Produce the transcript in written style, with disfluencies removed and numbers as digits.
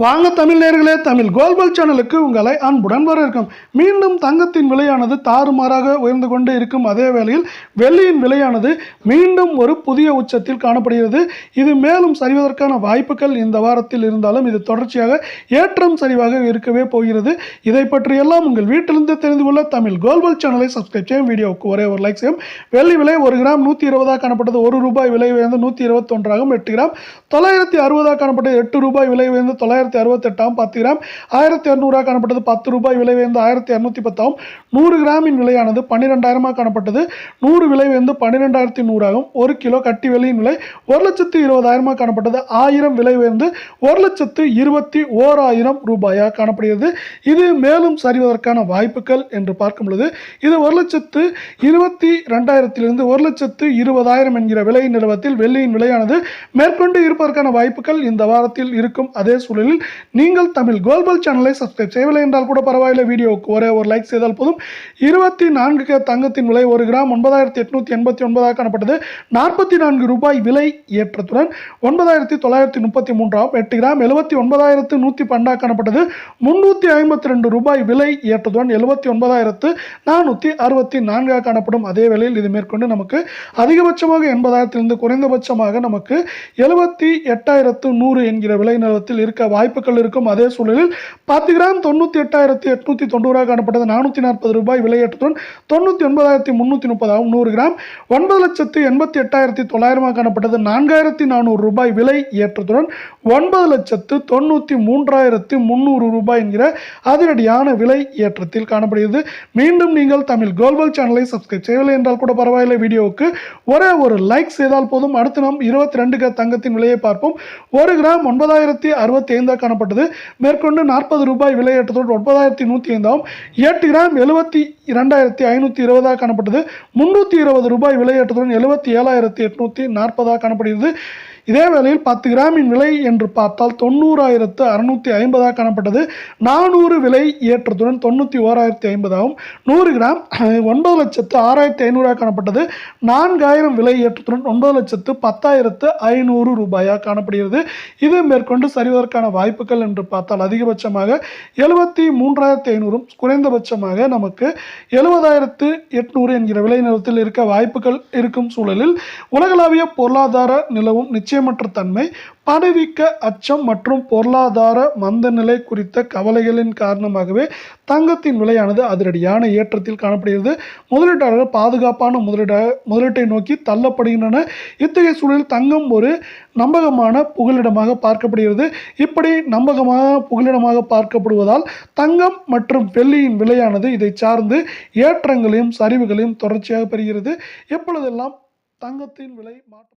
வாங்க தமிழ் நேயர்களே, தமிழ் கோல்பல் சேனலுக்கு உங்களை அன்புடன் வரவேற்கும். மீண்டும் தங்கத்தின் விலையானது தாறுமாறாக உயர்ந்து கொண்டு இருக்கும் அதே வேளையில் வெள்ளியின் விலையானது மீண்டும் ஒரு புதிய உச்சத்தில் காணப்படுகிறது. இது மேலும் சரிவதற்கான வாய்ப்புகள் இந்த வாரத்தில் இருந்தாலும் இது தொடர்ச்சியாக ஏற்றம் சரிவாக இருக்கவே போகிறது. இதை பற்றி எல்லாம் உங்கள் வீட்டிலிருந்து தெரிந்து கொள்ள தமிழ் கோல்பல் சேனலை சப்ஸ்கிரைப் செய்யும். வீடியோவுக்கு ஒரே ஒரு லைக் செய்யும். வெள்ளி விலை 1 கிராம் 120 காணப்பட்டது. 1 ரூபாய் விலை உயர்ந்து 121 8 கிராம் 960 காணப்பட்டது. 8 ரூபாய் விலை உயர்ந்து 968 10 கிராம் 1200 காணப்பட்டது. 10 ரூபாய் விலை உயர்ந்து 1210 100 கிராமின் விலையானது 12000 காணப்பட்டது. 100 விலை உயர்ந்து 12100 1 கிலோ கட்டி வெள்ளியின் விலை 1,20,000 காணப்பட்டது. 1000 விலை உயர்ந்து 1,21,000 ரூபாயாக காணப்படுகிறது. இது மேலும் சரிவதற்கான வாய்ப்புகள் என்று பார்க்கும் பொழுது இது 1,22,000 1,20,000 என்கிற விலை நிலவரத்தில் வெள்ளியின் விலையானது மேற்கொண்டு இருப்பதற்கான வாய்ப்புகள் இந்த வாரத்தில் இருக்கும். அதே சூழலில் நீங்கள் தமிழ் கோல்பல் சேனலை சப்ஸ்கிரைப் செய்யவில்லை என்றால் கூட பரவாயில்லை, வீடியோவுக்கு ஒரே ஒரு லைக் செய்தால் போதும். 24 தங்கத்தின் விலை 1 கிராம் 9889 காணப்பட்டது. 44 ரூபாய் விலை ஏற்றத்துடன் 9933 8 கிராம் 79,112 காணப்பட்டது. 352 ரூபாய் விலை ஏற்றத்துடன் 79,464 காணப்படும். அதே வேளையில் இது மேற்கொண்டு நமக்கு அதிகபட்சமாக 80,000 குறைந்தபட்சமாக நமக்கு 78,100 என்கிற விலை நிலவரத்தில் இருக்க வாய்ப்புகள் இருக்கும். அதே சூழலில் 10 கிராம் 98,890 காணப்பட்டது. 440 ரூபாய் விலையேற்றத்துடன் 99,330 100 கிராம் 9,88,900 காணப்பட்டது. 4,400 ரூபாய் விலை ஏற்றத்துடன் 9,93,300 ரூபாய் என்கிற அதிரடியான விலை ஏற்றத்தில் காணப்படுகிறது. மீண்டும் நீங்கள் தமிழ் கோல்பல் சேனலை சப்ஸ்கிரைப் செய்யவில்லை என்றால் கூட பரவாயில்லை, வீடியோவுக்கு ஒரே ஒரு லைக் செய்தால் போதும். அடுத்து நாம் 22 தங்கத்தின் விலையை பார்ப்போம். 1 கிராம் 9,065 காணப்பட்டது. மேற்கொண்டு 40 ரூபாய் விலையேற்றத்தோடு 9,105 8 கிராம் 72,520 காணப்பட்டது. 320 ரூபாய் விலையேற்றத்துடன் 77,840 காணப்படுகிறது. இதே வேளையில் 10 கிராமின் விலை என்று பார்த்தால் 90,650 காணப்பட்டது. 400 விலை ஏற்றத்துடன் 91,050 100 கிராம் 9,06,500 காணப்பட்டது. 4000 விலை ஏற்றத்துடன் 9,10,500 ரூபாயாக காணப்படுகிறது. இது மேற்கொண்டு சரிவதற்கான வாய்ப்புகள் என்று பார்த்தால் அதிகபட்சமாக 73,500 குறைந்தபட்சமாக நமக்கு 70,800 என்கிற விலை நிலத்தில் இருக்க வாய்ப்புகள் இருக்கும். சூழலில் உலகளாவிய பொருளாதார நிலவும் நிச்சயமற்ற தன்மை, பணவீக்க அச்சம் மற்றும் பொருளாதார மந்தநிலை குறித்த கவலைகளின் காரணமாகவே தங்கத்தின் விலையானது அதிரடியான ஏற்றத்தில் காணப்படுகிறது. முதலீட்டாளர்கள் பாதுகாப்பான முதலீட்டை நோக்கி தள்ளப்படுகின்றனர். இத்தகைய சூழலில் தங்கம் ஒரு நம்பகமான புகலிடமாக பார்க்கப்படுகிறது. இப்படி நம்பகமான புகலிடமாக பார்க்கப்படுவதால் தங்கம் மற்றும் வெள்ளியின் விலையானது இதை சார்ந்து ஏற்றங்களையும் சரிவுகளையும் தொடர்ச்சியாக பெறுகிறது. எப்பொழுதெல்லாம் தங்கத்தின் விலை மாற்றம்